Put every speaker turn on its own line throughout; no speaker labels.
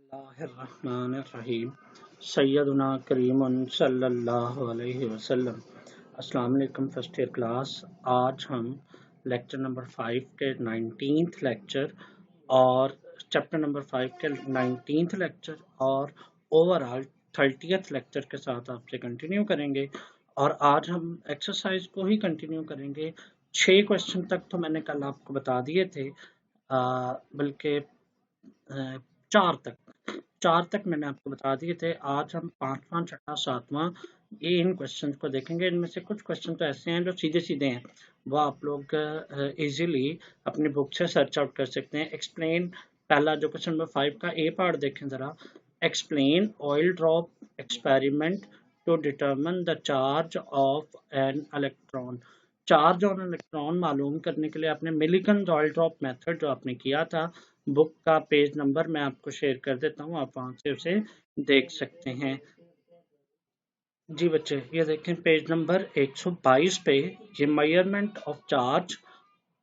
बिस्मिल्लाहिर्रहमानिर्रहीम सैयदुना करीमुन सल्लल्लाहु अलैहि वसल्लम। अस्सलाम वालेकुम फर्स्ट ईयर क्लास। आज हम लेक्चर नंबर 5 के 19th लेक्चर और चैप्टर नंबर 5 के 19th लेक्चर और ओवरऑल 30th लेक्चर के साथ आपसे कंटिन्यू करेंगे। और आज हम एक्सरसाइज को ही कंटिन्यू करेंगे। 6 क्वेश्चन तक तो मैंने कल आपको बता दिए थे, बल्कि 4 तक मैंने आपको बता दिए थे। आज हम 5वां, 6वां, 7वां ये इन क्वेश्चन को देखेंगे। इनमें से कुछ क्वेश्चन तो ऐसे हैं जो सीधे सीधे हैं, वो आप लोग इजीली अपनी बुक से सर्च आउट कर सकते हैं। एक्सप्लेन, पहला जो क्वेश्चन नंबर 5 का ए पार्ट देखें जरा। Explain oil drop experiment to determine the charge of an electron. Charge on electron मालूम करने के लिए आपने मिलिकन ऑयल ड्रॉप मेथड जो आपने किया था, बुक का पेज नंबर मैं आपको शेयर कर देता हूँ, आप वहां से उसे देख सकते हैं। जी बच्चे, ये देखें पेज नंबर 122 पे ये measurement of charge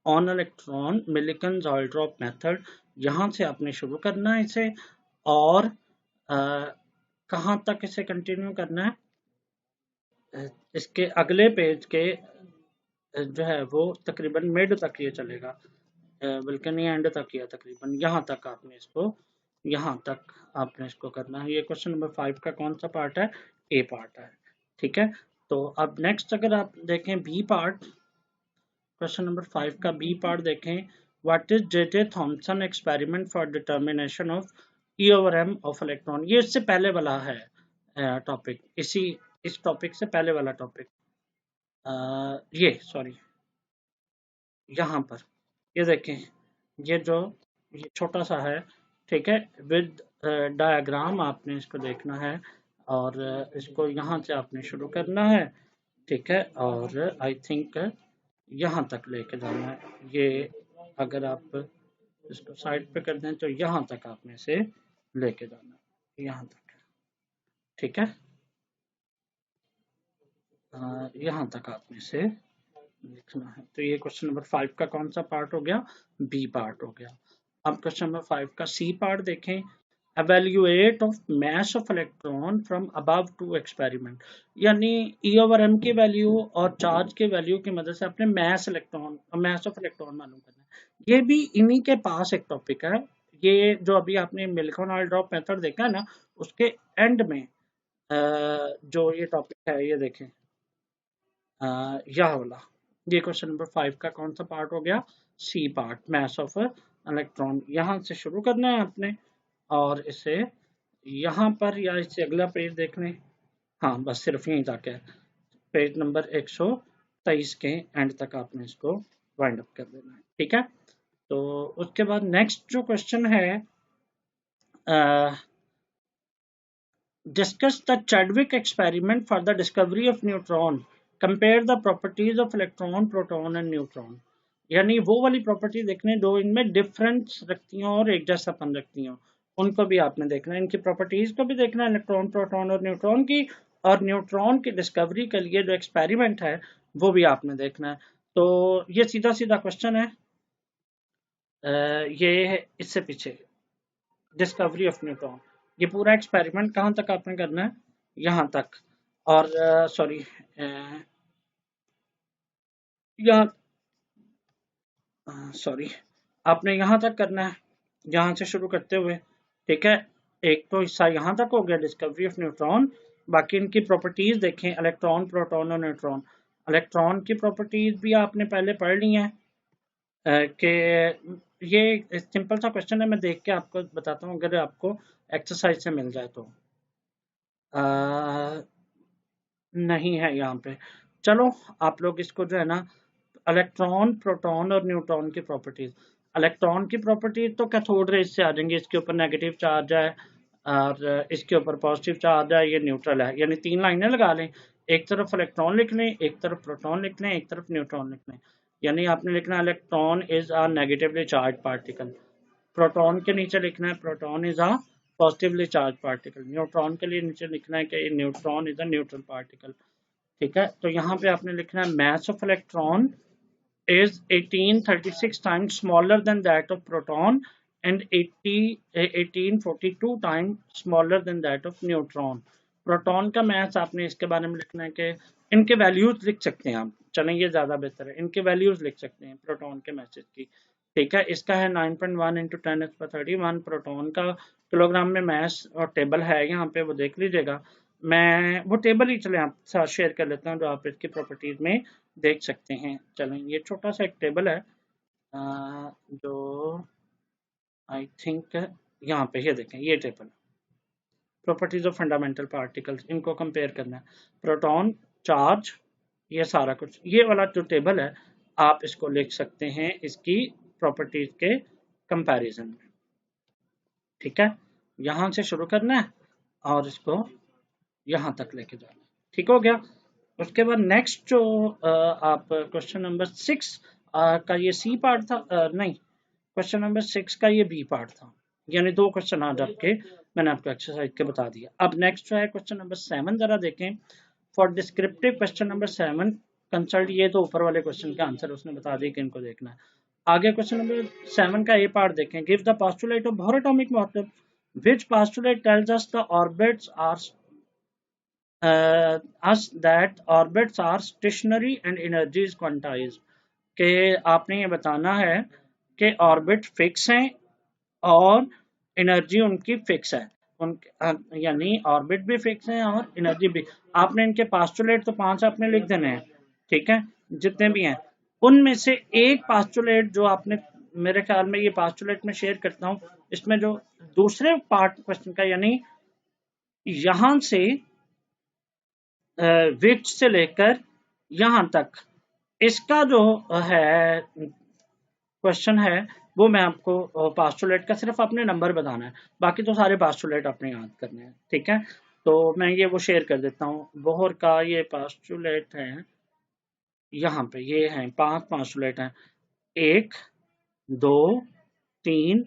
on electron Millikan oil drop method, यहाँ से आपने शुरू करना है इसे और कहाँ तक इसे कंटिन्यू करना है। इसके अगले पेज के जो है वो तकरीबन मिड तक ये चलेगा, बल्कि नहीं एंड तक किया, तकरीबन यहाँ तक आपने इसको करना है। ये क्वेश्चन नंबर 5 का कौन सा पार्ट है? ए पार्ट है। ठीक है, तो अब नेक्स्ट अगर आप देखें बी पार्ट, क्वेश्चन नंबर 5 का बी पार्ट देखें। What is J Thomson experiment for determination of E over M of electron. ये इससे पहले वाला है टॉपिक, इस टॉपिक से पहले वाला टॉपिक, ये सॉरी, यहाँ पर ये देखें, ये छोटा सा है, ठीक है, विद डायग्राम आपने इसको देखना है और इसको यहाँ से आपने शुरू करना है, ठीक है, और आई थिंक यहाँ तक लेके जाना है। ये अगर आप इसको साइड पे कर दें तो यहाँ तक आपने इसे लेके जाना है, यहाँ तक, ठीक है, यहाँ तक आपने इसे लिखना है। तो ये क्वेश्चन नंबर 5 का कौन सा पार्ट हो गया? बी पार्ट हो गया। अब क्वेश्चन नंबर 5 का सी पार्ट देखें। Evaluate of mass of electron from above two experiment, यानी ई ओवर एम की वैल्यू और चार्ज के वैल्यू की मदद से अपने मास ऑफ इलेक्ट्रॉन मालूम करना है। ये भी इन्हीं के पास एक टॉपिक है। ये जो अभी आपने मिलिकन ऑयल ड्रॉप मेथड देखा है ना, उसके एंड में जो ये टॉपिक है, ये देखें, यह वाला, ये क्वेश्चन नंबर 5 का कौन सा पार्ट हो गया? C part, mass of electron. यहाँ से शुरू करना है आपने और इसे यहाँ पर या इससे अगला पेज देख लें। हाँ, बस सिर्फ यहीं तक है, पेज नंबर 123 के एंड तक आपने इसको वाइंड अप कर देना है, ठीक है। तो उसके बाद नेक्स्ट जो क्वेश्चन है, discuss the Chadwick experiment for the discovery of neutron. Compare the properties of electron, proton and neutron. यानी वो वाली प्रॉपर्टी देखने जो इनमें डिफरेंस रखती हैं और एक जैसापन रखती हैं, उनको भी आपने देखना है। इनकी प्रॉपर्टीज को भी देखना है, इलेक्ट्रॉन, प्रोटॉन और न्यूट्रॉन की, और न्यूट्रॉन की डिस्कवरी के लिए जो एक्सपेरिमेंट है वो भी आपने देखना है। तो ये सीधा सीधा क्वेश्चन है, ये है इससे पीछे डिस्कवरी ऑफ न्यूट्रॉन। ये पूरा एक्सपेरिमेंट कहाँ तक आपने करना है? यहाँ तक, और सॉरी, यहाँ सॉरी, आपने यहाँ तक करना है, यहाँ से शुरू करते हुए, ठीक है। एक तो हिस्सा यहाँ तक हो गया डिस्कवरी ऑफ न्यूट्रॉन, बाकी इनकी प्रॉपर्टीज देखें, इलेक्ट्रॉन, प्रोटॉन और न्यूट्रॉन। इलेक्ट्रॉन की प्रॉपर्टीज भी आपने पहले पढ़ ली हैं कि ये सिंपल सा क्वेश्चन है, मैं देख के आपको बताता हूँ, अगर आपको एक्सरसाइज से मिल जाए तो। नहीं है यहाँ पे, चलो आप लोग इसको जो है ना, इलेक्ट्रॉन, प्रोटॉन और न्यूट्रॉन की प्रॉपर्टीज। इलेक्ट्रॉन की प्रॉपर्टीज तो कैथोड रेज से आ जाएंगे, इसके ऊपर नेगेटिव चार्ज है और इसके ऊपर पॉजिटिव चार्ज है, ये न्यूट्रल है, यानी 3 लाइनें लगा लें, एक तरफ इलेक्ट्रॉन लिख लें, एक तरफ प्रोटॉन लिख लें, एक तरफ न्यूट्रॉन लिख लें। यानी आपने लिखना electron is a negatively charge particle, proton के नीचे लिखना है proton is a positively charge particle, neutron के लिए नीचे लिखना है कि neutron is a neutral particle, ठीक है। तो यहाँ पे आपने लिखना है मास of electron is 1836 times smaller than that of proton and 1842 time smaller than that of neutron. Proton का मैथ आपने इसके बारे में लिखना है कि इनके वैल्यूज लिख सकते हैं आप, चलें ये ज़्यादा बेहतर है, इनके वैल्यूज लिख सकते हैं प्रोटॉन के मैसेज की, ठीक है। इसका है 9.1 × 10⁻31 प्रोटॉन का किलोग्राम में मैस, और टेबल है यहाँ पे, वो देख लीजिएगा। मैं वो टेबल ही चले आप साथ शेयर कर लेता हूँ जो आप इसकी प्रॉपर्टीज में देख सकते हैं। चलें ये छोटा सा एक टेबल है जो आई थिंक यहाँ पे, ये देखें ये table, properties of fundamental particles, इनको कंपेयर करना है, प्रोटॉन, चार्ज, ये सारा कुछ, ये वाला जो टेबल है आप इसको लिख सकते हैं इसकी प्रॉपर्टीज के कंपैरिजन में, ठीक है। यहाँ से शुरू करना है और इसको यहाँ तक लेके जाना है, ठीक हो गया। उसके बाद नेक्स्ट जो आप क्वेश्चन नंबर 6 का ये सी पार्ट था, नहीं क्वेश्चन नंबर 6 का ये बी पार्ट था, यानी 2 क्वेश्चन आज आपके मैंने आपको एक्सरसाइज के बता दिया। अब नेक्स्ट जो है क्वेश्चन नंबर 7 जरा देखें। For descriptive question number 7 consult, ये तो ऊपर वाले क्वेश्चन का आंसर उसने बता दिया कि इनको देखना है। आगे क्वेश्चन नंबर 7 का ए पार्ट देखें। Give the postulate of Bohr atomic model, which postulate tells us the orbits are us that orbits are stationary and energy is quantized, के आपने ये बताना है कि ऑर्बिट फिक्स हैं और एनर्जी उनकी फिक्स है, यानी ऑर्बिट भी फिक्स है और एनर्जी भी। आपने इनके पास्टुलेट तो 5 आपने लिख देने हैं, ठीक है, जितने भी हैं उनमें से एक पास्टुलेट जो आपने, मेरे ख्याल में ये पास्टुलेट में शेयर करता हूँ, इसमें जो दूसरे पार्ट क्वेश्चन का, यानी यहां से विच से लेकर यहां तक, इसका जो है क्वेश्चन है वो मैं आपको पास्टुलेट का सिर्फ अपने नंबर बताना है, बाकी तो सारे पास्टुलेट आपने याद करने हैं, ठीक है। तो मैं ये वो शेयर कर देता हूँ। बोहर का ये पास्टुलेट है, यहाँ पे ये हैं 5 पास्टुलेट हैं, 1 2 3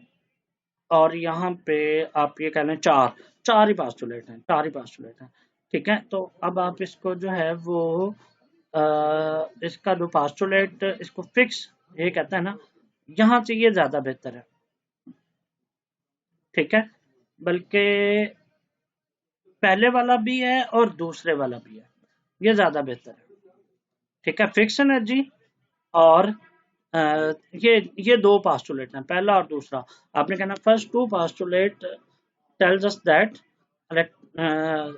और यहाँ पे आप ये कह लें 4 ही पास्टुलेट हैं, 4 ही पास्टुलेट हैं, ठीक है। तो अब आप इसको जो है वो इसका जो पास्टुलेट इसको फिक्स ये कहता है ना, यहाँ से ये ज्यादा बेहतर है, ठीक है, बल्कि पहले वाला भी है और दूसरे वाला भी है, ये ज्यादा बेहतर है, ठीक है। फिक्स एनर्जी और ये 2 पास्टुलेट हैं, पहला और दूसरा। आपने कहना first 2 postulate tells us that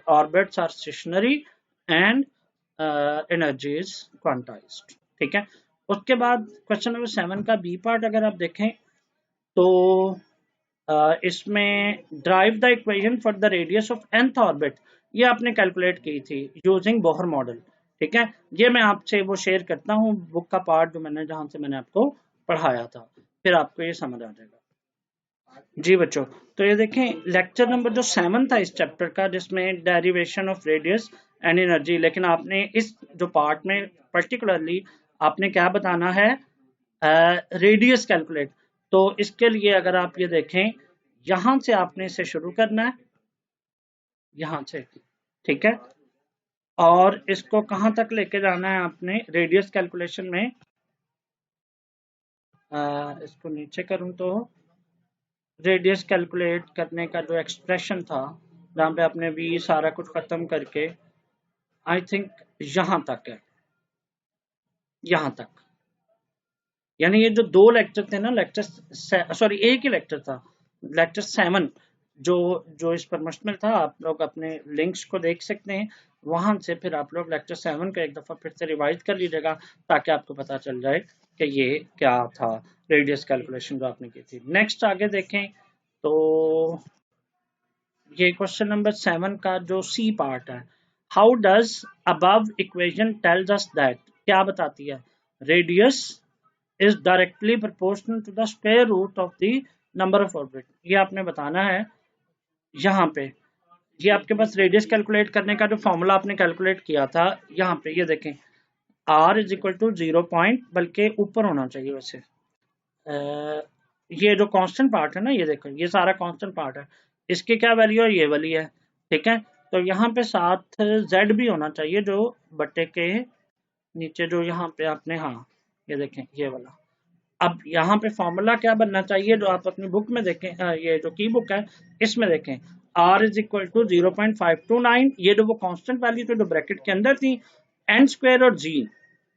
orbits are stationary and energy is quantized, ठीक है। उसके बाद क्वेश्चन नंबर 7 का बी पार्ट अगर आप देखें तो इसमें drive the equation for the radius of nth orbit, ये आपने कैलकुलेट की थी यूजिंग बोहर मॉडल, ठीक है। ये मैं आपसे वो शेयर करता हूँ बुक का पार्ट जो मैंने, जहां से मैंने आपको पढ़ाया था, फिर आपको ये समझ आ जाएगा। जी बच्चों, तो ये देखें लेक्चर नंबर जो 7 था इस चैप्टर का, जिसमें derivation of radius and energy, लेकिन आपने इस जो पार्ट में पर्टिकुलरली आपने क्या बताना है, रेडियस कैलकुलेट। तो इसके लिए अगर आप ये देखें, यहां से आपने इसे शुरू करना है, यहां से, ठीक है, और इसको कहां तक लेके जाना है आपने रेडियस कैलकुलेशन में। इसको नीचे करूं तो रेडियस कैलकुलेट करने का जो एक्सप्रेशन था, जहां पे आपने भी सारा कुछ खत्म करके, आई थिंक यहां तक है, यहां तक, यानी ये जो 2 लेक्चर थे ना, लेक्चर सॉरी एक ही लेक्चर था, लेक्चर 7 जो इस पर मुश्तमिल था, आप लोग अपने लिंक्स को देख सकते हैं, वहां से फिर आप लोग लेक्चर 7 को एक दफा फिर से रिवाइज कर लीजिएगा, ताकि आपको पता चल जाए कि ये क्या था रेडियस कैलकुलेशन जो आपने की थी। नेक्स्ट आगे देखें तो ये क्वेश्चन नंबर 7 का जो सी पार्ट है, how does above equation tales us that, क्या बताती है, radius is directly proportional to the square root of the number of orbit। ये आपने बताना है, यहाँ पे ये आपके पास रेडियस कैलकुलेट करने का जो फॉर्मूला आपने कैलकुलेट किया था, यहाँ पे ये देखें r is equal to 0 point, बल्कि ऊपर होना चाहिए वैसे, ये जो कांस्टेंट पार्ट है ना, ये देखो ये सारा कांस्टेंट पार्ट है, इसकी क्या वैल्यू है, ये वाली है, ठीक है। तो यहाँ पे साथ z भी होना चाहिए जो बट्टे के नीचे, जो यहाँ पे आपने, हाँ ये देखें ये वाला, अब यहाँ पे फॉर्मूला क्या बनना चाहिए जो आप अपनी बुक में देखें, ये जो की बुक है इसमें देखें, r इज इक्वल टू 0.529, ये जो वो कांस्टेंट वैल्यू थी जो ब्रैकेट के अंदर थी, n स्क्वायर और g,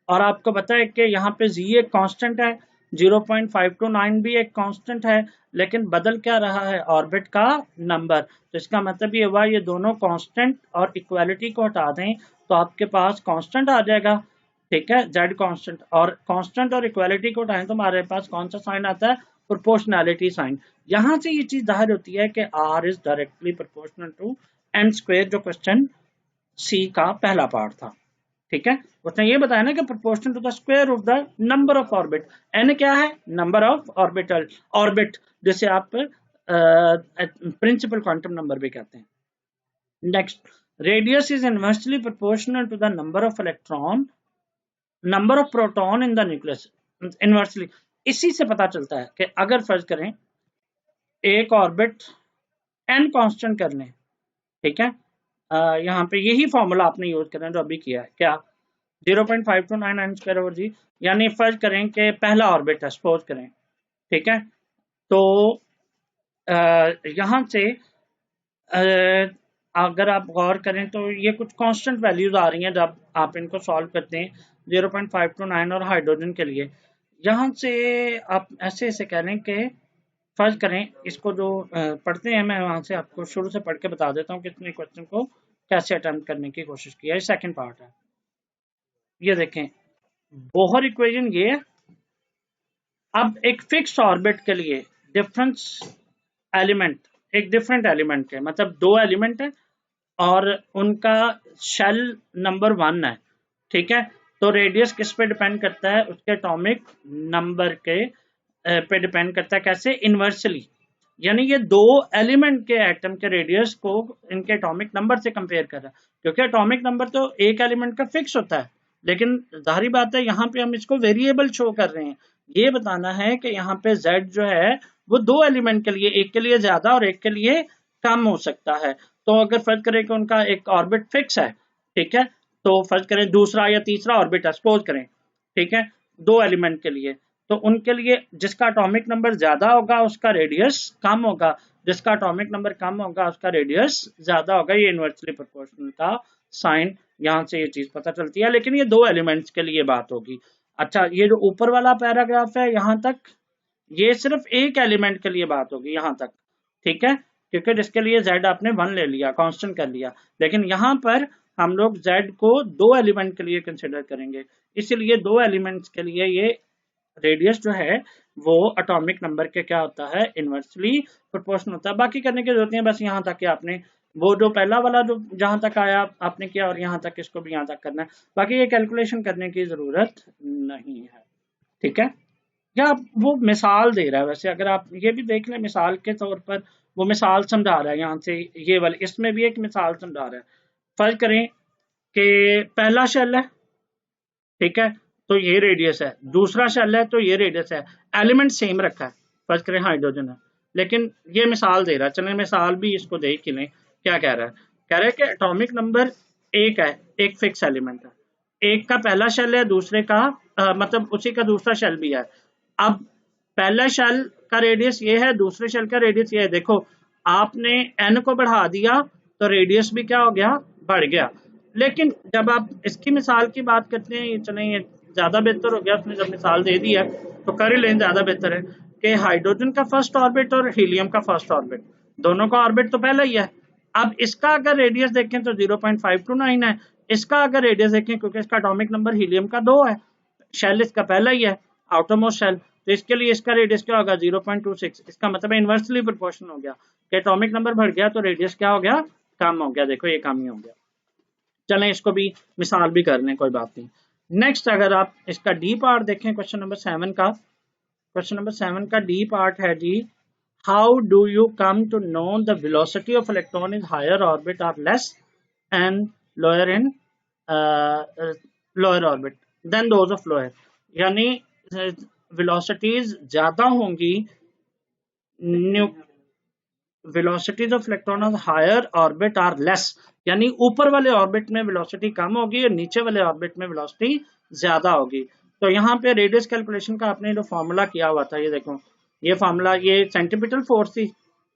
और आपको पता है कि यहाँ पे g एक कांस्टेंट है, 0.529 भी एक कांस्टेंट है, लेकिन बदल क्या रहा है, ऑर्बिट का नंबर। तो इसका मतलब ये हुआ ये दोनों कांस्टेंट और इक्वालिटी को हटा दें तो आपके पास कांस्टेंट आ जाएगा, ठीक है, z कांस्टेंट, और कांस्टेंट और इक्वालिटी को हटाएं तो हमारे पास कौन सा साइन आता है, प्रोपोर्शनैलिटी साइन। यहां से ये चीज जाहिर होती है कि r is directly proportional to n square, जो क्वेश्चन सी का पहला पार्ट था, ठीक है। उसने ये बताया ना कि proportional to the square of the number of orbit, n क्या है, नंबर ऑफ ऑर्बिटल, ऑर्बिट जिसे आप प्रिंसिपल क्वांटम नंबर भी कहते हैं। Next, radius is inversely proportional to the number of electron, number of proton in the nucleus, inversely. इसी से पता चलता है कि अगर फर्ज करें एक ऑर्बिट n कांस्टेंट कर लें, ठीक है, यहाँ पे यही फॉर्मूला आपने यूज करना है जो अभी किया है, क्या 0.529 n स्क्वायर ओवर जी, यानी फर्ज करें कि पहला ऑर्बिट है, सपोज करें, ठीक है, तो यहाँ से अगर आप गौर करें तो ये कुछ कांस्टेंट वैल्यूज आ रही हैं जब आप इनको सॉल्व करते हैं, 0.529 और हाइड्रोजन के लिए। यहाँ से आप ऐसे ऐसे कह लें कि फर्ज करें इसको जो पढ़ते हैं, मैं वहां से आपको शुरू से पढ़ के बता देता हूँ कि इसने क्वेश्चन को कैसे अटेम्प्ट करने की कोशिश की है। सेकंड पार्ट है, ये देखें, बोहर इक्वेशन ये है। अब एक फिक्स ऑर्बिट के लिए डिफरेंस एलिमेंट, एक डिफरेंट एलिमेंट है, मतलब दो एलिमेंट है और उनका शेल नंबर 1 है, ठीक है, तो रेडियस किस पे डिपेंड करता है, उसके एटॉमिक नंबर के पे डिपेंड करता है, कैसे, इनवर्सली, यानी ये दो एलिमेंट के एटम के रेडियस को इनके एटॉमिक नंबर से कंपेयर कर रहा है, क्योंकि एटॉमिक नंबर तो एक एलिमेंट का फिक्स होता है, लेकिन जाहिर बात है यहाँ पे हम इसको वेरिएबल शो कर रहे हैं, ये बताना है कि यहाँ पे z जो है वो दो एलिमेंट के लिए, एक के लिए ज्यादा और एक के लिए कम हो सकता है। तो अगर फर्ज करें कि उनका एक ऑर्बिट फिक्स है, ठीक है, तो फर्ज करें दूसरा या तीसरा ऑर्बिट है, सपोज करें, ठीक है, दो एलिमेंट के लिए, तो उनके लिए जिसका एटॉमिक नंबर ज्यादा होगा उसका रेडियस कम होगा, जिसका एटॉमिक नंबर कम होगा उसका रेडियस ज्यादा होगा। ये इनवर्सली प्रोपोर्शनल का साइन, यहाँ से ये चीज पता चलती है, लेकिन ये दो एलिमेंट्स के लिए बात होगी। अच्छा, ये जो ऊपर वाला पैराग्राफ है यहाँ तक, ये सिर्फ एक एलिमेंट के लिए बात होगी यहाँ तक, ठीक है, क्योंकि जिसके लिए z आपने 1 ले लिया, कांस्टेंट कर लिया, लेकिन यहाँ पर हम लोग z को दो एलिमेंट के लिए कंसिडर करेंगे, इसीलिए दो एलिमेंट्स के लिए ये रेडियस जो है वो एटॉमिक नंबर के क्या होता है, इनवर्सली प्रोपोर्शनल होता है। बाकी करने की जरूरत नहीं है, बस यहाँ तक कि आपने वो जो पहला वाला जो जहां तक आया आपने किया और यहाँ तक इसको भी यहाँ तक करना है, बाकी ये कैलकुलेशन करने की जरूरत नहीं है, ठीक है। या वो मिसाल दे रहा है, वैसे अगर आप ये भी देख लें मिसाल के तौर पर, वो मिसाल समझा रहा है यहाँ से, ये वाले इसमें भी एक मिसाल समझा रहा है। फर्ज करें कि पहला शेल है, ठीक है, तो ये रेडियस है, दूसरा शेल है तो ये रेडियस है, एलिमेंट सेम रखा है, फर्ज करें हाइड्रोजन है, लेकिन ये मिसाल दे रहा है, चलें मिसाल भी इसको देख ही लें। क्या कह रहा है, कह रहा है कि एटॉमिक नंबर एक है, एक फिक्स एलिमेंट है, एक का पहला शेल है, दूसरे का मतलब उसी का दूसरा शेल भी है। अब पहला शेल का रेडियस ये है, दूसरे शेल का रेडियस ये है, देखो आपने n को बढ़ा दिया तो रेडियस भी क्या हो गया, बढ़ गया। लेकिन जब आप इसकी मिसाल की बात करते हैं, ये चलें ये ज्यादा बेहतर हो गया, उसने जब मिसाल दे दी है तो कर ही लें, ज्यादा बेहतर है कि हाइड्रोजन का फर्स्ट ऑर्बिट और हीलियम का फर्स्ट ऑर्बिट, दोनों का ऑर्बिट तो पहला ही है। अब इसका अगर रेडियस देखें तो 0.529 है, इसका अगर रेडियस देखें, क्योंकि इसका एटॉमिक नंबर हीलियम का 2 है, शेल इसका पहला ही है, आउटरमोस्ट शेल, तो इसके लिए इसका रेडियस क्या होगा, 0.26। इसका मतलब इनवर्सली प्रोपोर्शनल हो गया कि एटॉमिक नंबर बढ़ गया तो रेडियस क्या हो गया, कम हो गया। देखो ये कम ही हो गया। चलें इसको भी मिसाल भी कर लें, कोई बात नहीं। नेक्स्ट अगर आप इसका डी पार्ट देखें क्वेश्चन नंबर 7 का, क्वेश्चन नंबर 7 का डी पार्ट है जी, how do you come to know the velocity of electron in higher orbit are less and lower in lower orbit then those of lower, यानी velocities ज्यादा होंगी, velocities of electron of higher orbit are less, यानी ऊपर वाले orbit में velocity कम होगी और नीचे वाले ऑर्बिट में वेलोसिटी ज्यादा होगी। तो यहाँ पे रेडियस कैलकुलेशन का आपने जो फॉर्मूला किया हुआ था, ये देखो, ये फॉर्मूला, ये सेंटीपिटल फोर्स थी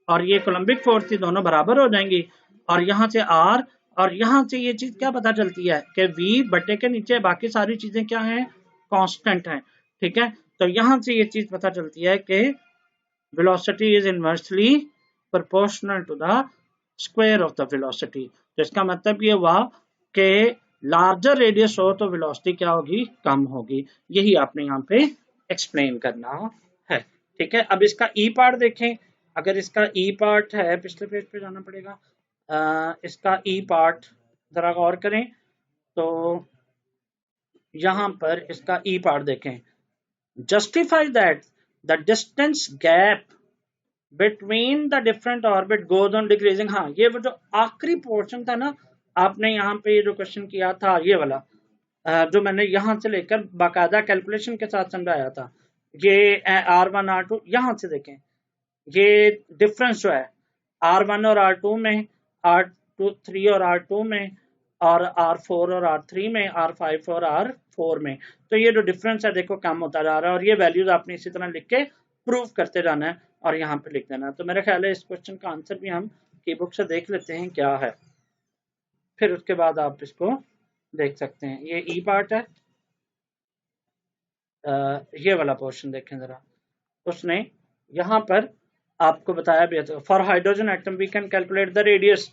और ये कोलम्बिक फोर्स थी, दोनों बराबर हो जाएंगी। और यहाँ से आर, और यहाँ से ये चीज क्या पता चलती है कि वी बटे के नीचे बाकी सारी चीजें क्या हैं, कांस्टेंट हैं। ठीक है, तो यहाँ से ये चीज पता चलती है कि velocity is inversely proportional to the square of the velocity। तो इसका मतलब ये हुआ कि लार्जर रेडियस हो तो वेलोसिटी क्या होगी, कम होगी। यही आपने यहाँ पे एक्सप्लेन करना है। ठीक है, अब इसका ई पार्ट देखें। अगर इसका ई पार्ट है, पिछले पेज पे जाना पड़ेगा, इसका ई पार्ट जरा गौर करें तो यहाँ पर इसका ई पार्ट देखें। Justify that the distance gap between the different orbit goes on decreasing. हाँ, ये वो जो आखिरी पोर्शन था ना, आपने यहाँ पे ये जो क्वेश्चन किया था, ये वाला जो मैंने यहाँ से लेकर बाकायदा कैलकुलेशन के साथ समझाया था, ये R1 R2, यहाँ से देखें ये डिफरेंस जो है R1 और R2 में, R3 और R2 में, और R4 और R3 में, R5 और R4 में। तो ये जो डिफरेंस है देखो कम होता जा रहा है, और ये वैल्यूज आपने इसी तरह लिख के प्रूव करते जाना है और यहाँ पे लिख देना। तो मेरा ख्याल है इस क्वेश्चन का आंसर भी हम की बुक से देख लेते हैं क्या है, फिर उसके बाद आप इसको देख सकते हैं। ये ई पार्ट है, ये वाला पोर्शन देखें जरा। उसने यहाँ पर आपको बताया भी है, for hydrogen atom we can calculate the radius,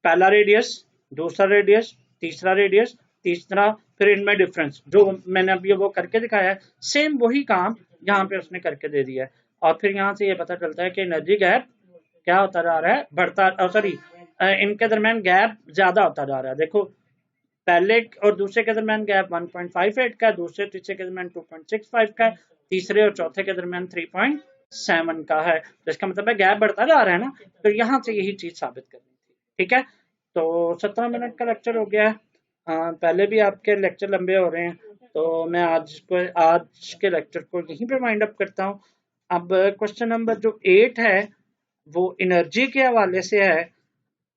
पहला रेडियस, दूसरा रेडियस, तीसरा रेडियस, तीसरा, फिर इनमें डिफरेंस, जो मैंने अभी वो करके दिखाया है, सेम वही काम यहाँ पे उसने करके दे दिया है। और फिर यहाँ से ये पता चलता है कि एनर्जी गैप क्या होता जा रहा है, बढ़ता, सॉरी, इनके दरमियान गैप ज्यादा होता जा रहा है। देखो पहले और दूसरे के दरमियान गैप 1.58 का, दूसरे तीसरे के दरमियान 2.65 का, तीसरे और चौथे के दरमियान 3.7 का है। तो इसका मतलब है गैप बढ़ता जा रहा है ना, तो यहाँ से यही चीज साबित करनी थी। ठीक है, तो 17 मिनट का लेक्चर हो गया है। पहले भी आपके लेक्चर लंबे हो रहे हैं, तो मैं आज के लेक्चर को यहीं पे वाइंड अप करता हूँ। अब क्वेश्चन नंबर जो 8 है वो एनर्जी के हवाले से है।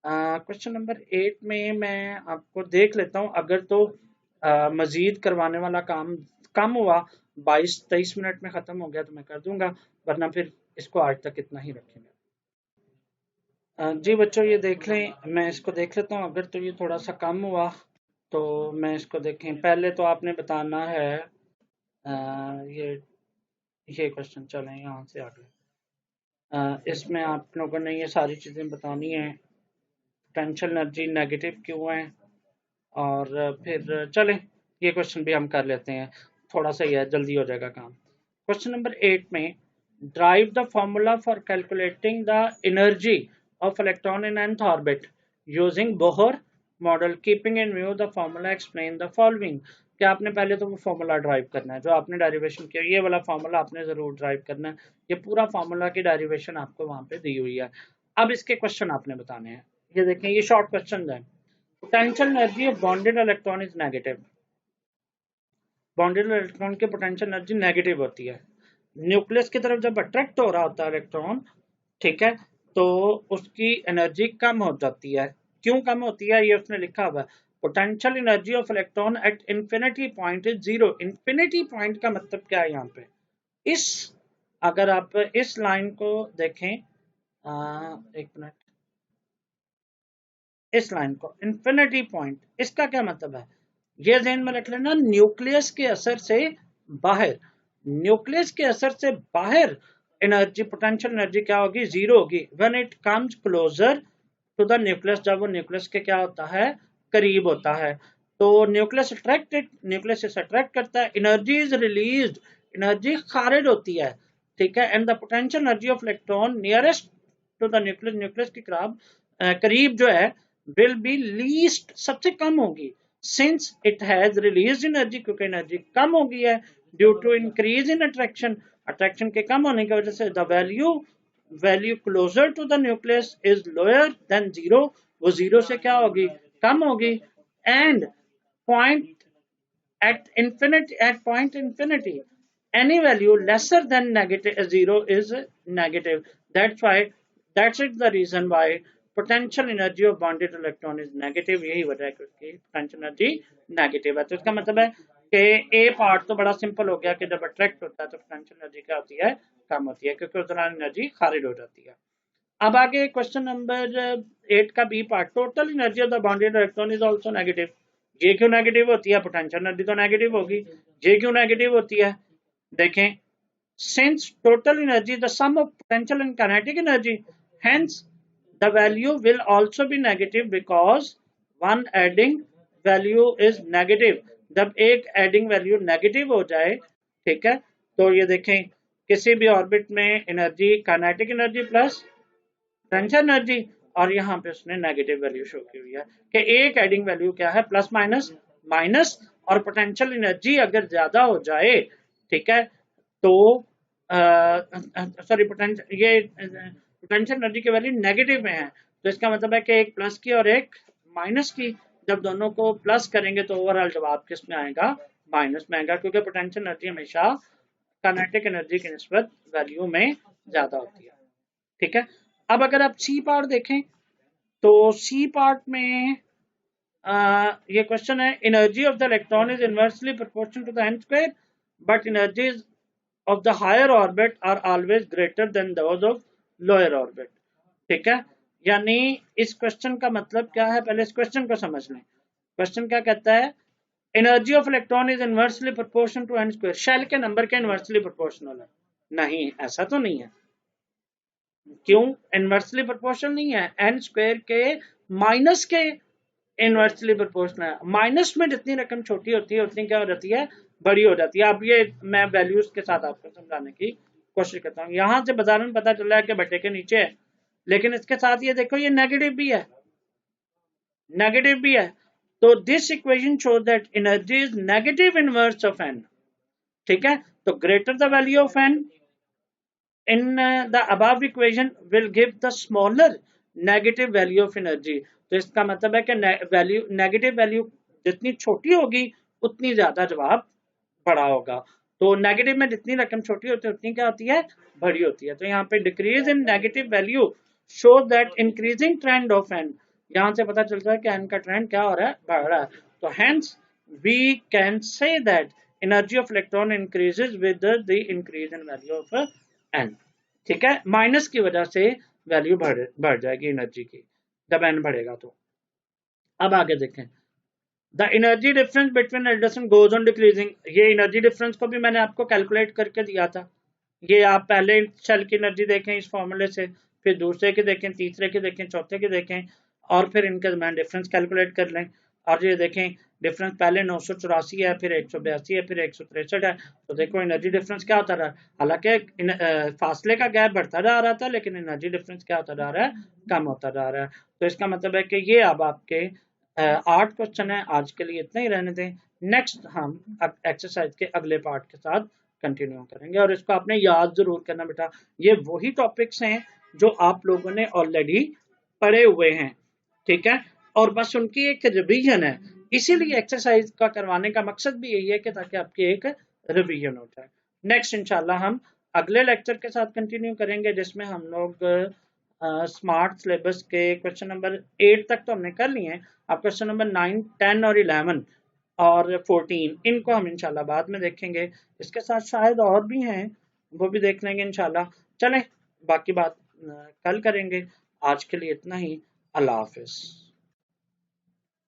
क्वेश्चन नंबर 8 में मैं आपको देख लेता हूँ, अगर तो मजीद करवाने वाला काम कम हुआ, 22-23 मिनट में खत्म हो गया तो मैं कर दूंगा, वरना फिर इसको आज तक इतना ही रखेंगे। जी बच्चों ये देख लें, मैं इसको देख लेता हूँ, अगर तो ये थोड़ा सा कम हुआ तो मैं इसको देखें। पहले तो आपने बताना है ये क्वेश्चन, चलें यहाँ से आगे। इसमें आप लोगों ने ये सारी चीज़ें बतानी है, पोटेंशियल एनर्जी नेगेटिव क्यों है, और फिर चलें ये क्वेश्चन भी हम कर लेते हैं, थोड़ा सा ही है, जल्दी हो जाएगा काम। क्वेश्चन नंबर 8 में, drive the formula for calculating the energy of electron in nth orbit using Bohr model keeping in view the formula explain the following। कि आपने पहले तो वो फॉर्मूला ड्राइव करना है जो आपने डेरिवेशन किया, ये वाला फॉर्मूला आपने जरूर ड्राइव करना है। ये पूरा फॉर्मूला की डेरिवेशन आपको वहां पे दी हुई है। अब इसके क्वेश्चन आपने बताने हैं। ये देखें, ये शॉर्ट क्वेश्चन है। Potential energy of bonded electron is negative. Bonded electron की पोटेंशियल एनर्जी नेगेटिव होती है। न्यूक्लियस की तरफ जब अट्रैक्ट हो रहा होता है इलेक्ट्रॉन, ठीक है, तो उसकी एनर्जी कम हो जाती है। क्यों कम होती है ये उसने लिखा हुआ है। Potential energy of electron at infinity point is zero. Infinity point का मतलब क्या है यहाँ पे, अगर आप इस लाइन को देखें, एक मिनट, इस लाइन को, इंफिनिटी पॉइंट, इसका क्या मतलब है, ये ध्यान में रख लेना। न्यूक्लियस के असर से बाहर, न्यूक्लियस के असर से बाहर एनर्जी, पोटेंशियल एनर्जी क्या होगी, जीरो होगी। When it comes closer to the nucleus, जब वो न्यूक्लियस के क्या होता है, करीब होता है, तो न्यूक्लियस अट्रैक्टेड, न्यूक्लियस इसे अट्रैक्ट करता है, एनर्जी इज रिलीज्ड, एनर्जी खारिज होती है। ठीक है, and the potential energy of electron nearest to the nucleus, nucleus के करीब जो है, विल बी लीस्ट, सबसे कम होगी, since it has release energy, क्योंकि एनर्जी कम हो गई है, due to increase in attraction, attraction के कम होने की वजह से। The value closer to the nucleus is lower than zero, वो जीरो से क्या होगी, कम होगी। And point point infinity any value lesser than negative zero is negative. That's it the reason why potential energy of bonded electron is negative। यही वजह है कि उसकी potential energy negative है। तो इसका मतलब है कि ए पार्ट तो बड़ा सिंपल हो गया कि जब अट्रैक्ट होता है तो पोटेंशियल एनर्जी क्या होती है, कम होती है, क्योंकि उस दौरान एनर्जी खारिज हो जाती है। अब आगे क्वेश्चन नंबर 8 का B part, total energy of the bonded electron is also negative. ये क्यों नेगेटिव होती है, पोटेंशियल एनर्जी तो नेगेटिव होगी, ये क्यों नेगेटिव होती है, देखें, since total energy is the sum of potential and kinetic energy, hence the value will also be negative because one adding value is negative। जब एक एडिंग वैल्यू नेगेटिव हो जाए, ठीक है, तो ये देखें किसी भी ऑर्बिट में energy kinetic energy plus potential energy, और यहाँ पे उसने नेगेटिव वैल्यू शो की हुई है कि एक एडिंग वैल्यू क्या है, प्लस माइनस माइनस, और पोटेंशियल एनर्जी अगर ज्यादा हो जाए, ठीक है, तो सॉरी ये पोटेंशियल एनर्जी की वैल्यू नेगेटिव में है, तो इसका मतलब है कि एक प्लस की और एक माइनस की, जब दोनों को प्लस करेंगे तो ओवरऑल जवाब किस में आएगा, माइनस में आएगा, क्योंकि पोटेंशियल एनर्जी हमेशा काइनेटिक एनर्जी की निस्बत वैल्यू में ज्यादा होती है, ठीक है। अब अगर आप सी पार्ट देखें तो सी पार्ट में ये क्वेश्चन है, energy of the electron is inversely proportional to the n square but energies of the higher orbit are always greater than those of lower orbit, ठीक है। यानी इस क्वेश्चन का मतलब क्या है, पहले इस क्वेश्चन को समझ लें। क्वेश्चन क्या कहता है, energy of electron is inversely proportional to n square, shell के नंबर के इनवर्सली प्रोपोर्शनल है, नहीं ऐसा तो नहीं है, क्यों इनवर्सली प्रोपोर्शनल नहीं है, n स्क्वायर के माइनस के इनवर्सली प्रोपोर्शनल है, माइनस में जितनी रकम छोटी होती है उतनी क्या हो जाती है, बड़ी हो जाती है। अब ये मैं वैल्यूज के साथ आपको समझाने की कोशिश करता हूँ। यहां से बाजारन पता चल रहा है कि बटे के नीचे है, लेकिन इसके साथ ये देखो ये नेगेटिव भी है, नेगेटिव भी है, तो this equation shows that energy is negative inverse of n, ठीक है। तो greater the value of n in the above equation will give the smaller negative value of energy। तो इसका मतलब है कि वैल्यू नेगेटिव वैल्यू जितनी छोटी होगी उतनी ज्यादा जवाब बड़ा होगा, तो नेगेटिव में जितनी रकम छोटी होती है उतनी क्या होती है, बड़ी होती है। तो यहाँ पे decrease in negative value show that increasing trend of n, यहाँ से पता चलता है कि n का ट्रेंड क्या हो रहा है, बढ़ रहा है। तो hence we can say that energy of electron increases with the increase in value of n, ठीक है, माइनस की वजह से वैल्यू बढ़ जाएगी एनर्जी की जब n बढ़ेगा तो। अब आगे देखें, the energy difference between radiation goes on decreasing, ये एनर्जी डिफरेंस को भी मैंने आपको कैलकुलेट करके दिया था, ये आप पहले सेल की एनर्जी देखें इस फॉर्मूले से, फिर दूसरे की देखें, तीसरे की देखें, चौथे की देखें, और फिर इनके दरमियान डिफरेंस कैलकुलेट कर लें, और ये देखें डिफरेंस पहले 984 है, फिर 182 है, फिर 163 है, तो देखो एनर्जी डिफरेंस क्या होता रहा है, हालांकि फासले का गैप बढ़ता जा रहा था लेकिन एनर्जी डिफरेंस क्या होता जा रहा है, कम होता जा रहा है। तो इसका मतलब है कि ये अब आपके 8 क्वेश्चन है, आज के लिए इतना ही रहने दें, नेक्स्ट हम एक्सरसाइज के अगले पार्ट के साथ कंटिन्यू करेंगे, और इसको आपने याद जरूर करना बेटा, ये वही टॉपिक्स हैं जो आप लोगों ने ऑलरेडी पढ़े हुए हैं, ठीक है, और बस उनकी एक रिवीजन है, इसीलिए एक्सरसाइज का करवाने का मकसद भी यही है कि ताकि आपकी एक रिवीजन हो जाए। नेक्स्ट इंशाल्लाह हम अगले लेक्चर के साथ कंटिन्यू करेंगे, जिसमें हम लोग स्मार्ट सिलेबस के क्वेश्चन नंबर 8 तक तो हमने कर लिए हैं, अब क्वेश्चन नंबर 9, 10 और 11 और 14 इनको हम इंशाल्लाह बाद में देखेंगे, इसके साथ शायद और भी हैं वो भी देख लेंगे इंशाल्लाह। चलें बाकी बात कल करेंगे, आज के लिए इतना ही, अल्लाह हाफिज।